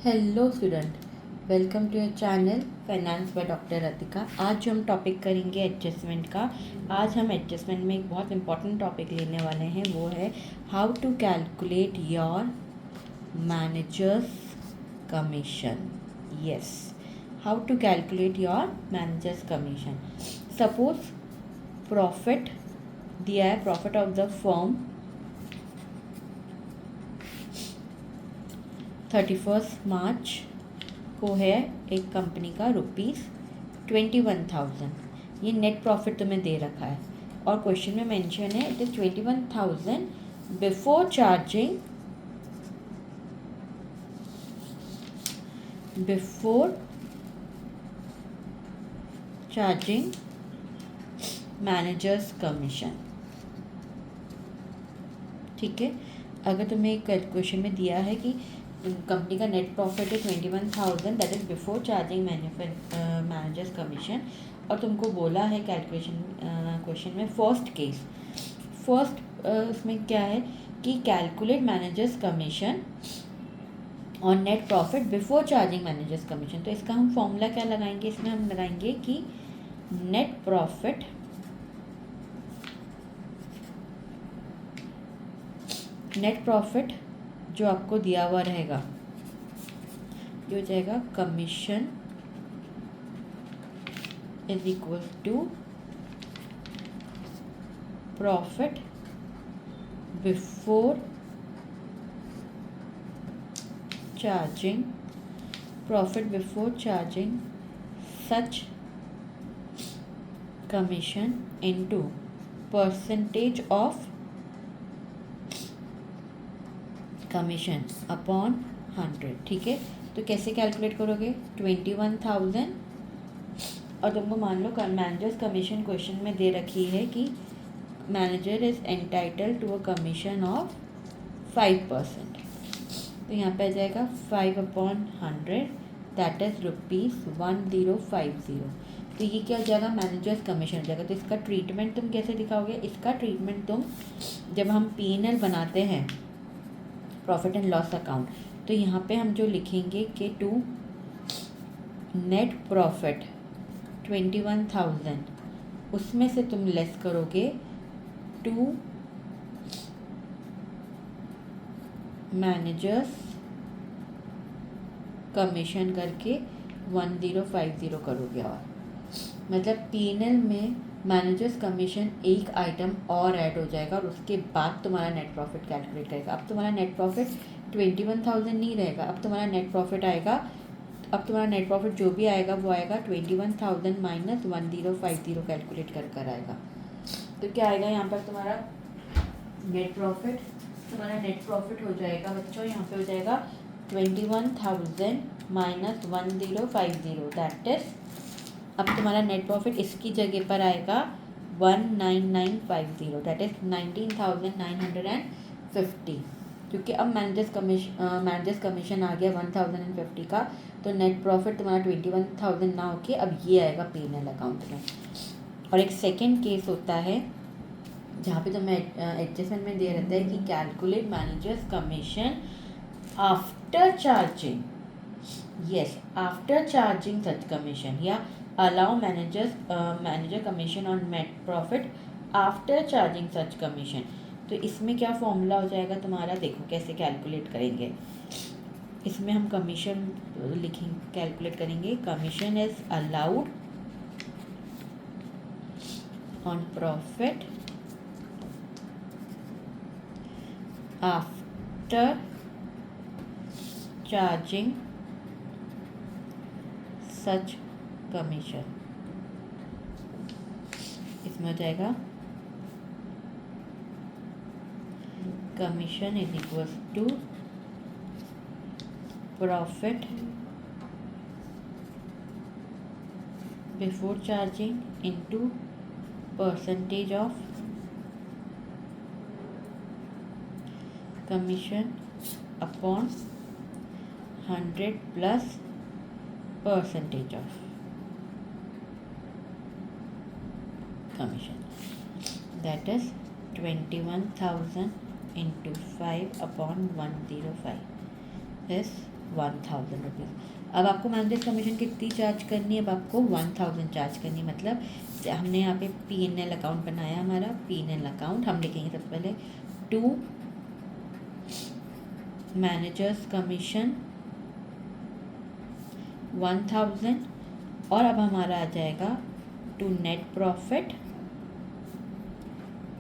Hello student, welcome to your channel finance by doctor Ratika. आज जो हम टॉपिक करेंगे एडजस्टमेंट का। आज हम एडजस्टमेंट में एक बहुत इंपॉर्टेंट टॉपिक लेने वाले हैं, वो है how to calculate your manager's commission. Yes, how to calculate your manager's commission. Suppose profit दिया है, प्रॉफिट ऑफ द फर्म 31 मार्च को है एक कंपनी का ₹21,000। ये नेट प्रॉफिट तुम्हें दे रखा है और क्वेश्चन में मेंशन है it is 21,000 before charging managers commission. ठीक है, अगर तुम्हें एक क्वेश्चन में दिया है कि कंपनी का नेट प्रॉफिट है 21,000, that is before charging managers commission, और तुमको बोला है कैलकुलेशन क्वेश्चन में फर्स्ट उसमें क्या है कि कैलकुलेट मैनेजर्स कमीशन और net profit before charging managers commission. तो इसका हम फॉर्मूला क्या लगाएंगे, इसमें हम लगाएंगे कि नेट प्रॉफिट जो आपको दिया हुआ रहेगा ये हो जाएगा commission is equal to profit before charging such commission into percentage of commission upon 100। ठीक है, तो कैसे कैलकुलेट करोगे? 21,000 और तुमको मान लो मैनेजर्स कमीशन क्वेश्चन में दे रखी है कि manager is entitled to a commission of 5%। तो यहाँ पे आ जाएगा 5/100, दैट इज ₹1050। तो ये क्या हो जाएगा? मैनेजर्स कमीशन हो जाएगा। तो इसका ट्रीटमेंट तुम कैसे दिखाओगे? इसका ट्रीटमेंट तुम जब हम P&L बनाते हैं, प्रॉफिट एंड लॉस अकाउंट, तो यहाँ पे हम जो लिखेंगे कि टू नेट प्रॉफिट 21,000, उसमें से तुम लेस करोगे टू मैनेजर्स कमीशन करके 1050 करोगे। और मतलब P&L में मैनेजर्स कमीशन एक आइटम और ऐड हो जाएगा और उसके बाद तुम्हारा नेट प्रॉफिट कैलकुलेट करेगा। अब तुम्हारा नेट प्रॉफिट 21,000 नहीं रहेगा, अब तुम्हारा नेट प्रॉफिट आएगा, अब तुम्हारा नेट प्रॉफिट जो भी आएगा वो आएगा 21,000 माइनस 1050 कैलकुलेट कर आएगा। तो क्या आएगा यहाँ पर तुम्हारा नेट प्रॉफिट? तुम्हारा नेट प्रॉफिट हो जाएगा बच्चों, यहाँ पे हो जाएगा 21,000 माइनस 1050, दैट इज अब तुम्हारा नेट प्रॉफिट इसकी जगह पर आएगा 19950, दैट इज 19,950, क्योंकि अब मैनेजर्स कमीशन आ गया 1050 का। तो नेट प्रॉफिट तुम्हारा 21,000 ना होके अब ये आएगा P&L अकाउंट में। और एक सेकेंड केस होता है जहाँ पे तुम्हें एडजस्टमेंट में दे रहता है कि calculate manager's commission after charging, after charging such commission, या allow manager commission on net profit after charging such commission. तो इसमें क्या फॉर्मूला हो जाएगा तुम्हारा? देखो कैसे कैलकुलेट करेंगे। इसमें हम कमीशन लिखेंगे, कैलकुलेट करेंगे। Commission is allowed on profit after charging such commission. इसमें हो जाएगा commission is equal to profit before charging into percentage of commission upon 100 plus percentage of commission, that is 21,000 into 5/105 is ₹1000। अब आपको managers commission कितनी charge करनी है? अब आपको 1000 चार्ज करनी है। मतलब हमने यहाँ पे P&L अकाउंट बनाया, हमारा P&L अकाउंट हम लिखेंगे सबसे पहले टू मैनेजर्स कमीशन 1000, और अब हमारा आ जाएगा टू नेट प्रॉफिट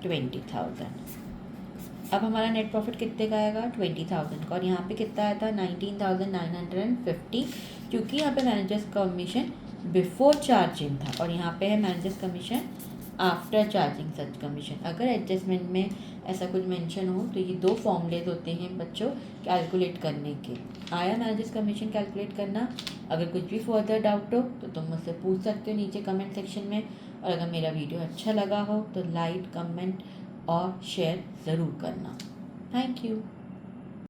20,000। अब हमारा नेट प्रॉफिट कितने का आएगा? 20,000 का। और यहाँ पे कितना आया था? 19,950, क्योंकि यहाँ पे मैनेजर्स कमीशन बिफोर चार्जिंग था और यहाँ पे है managers commission after charging such commission. अगर एडजस्टमेंट में ऐसा कुछ मेंशन हो तो ये 2 फॉर्मूलेज होते हैं बच्चों कैलकुलेट करने के। आया मैनेजर्स कमीशन कैलकुलेट करना? अगर कुछ भी फर्दर डाउट हो तो तुम मुझसे पूछ सकते हो नीचे कमेंट सेक्शन में। और अगर मेरा वीडियो अच्छा लगा हो तो लाइक, कमेंट और शेयर ज़रूर करना। Thank you.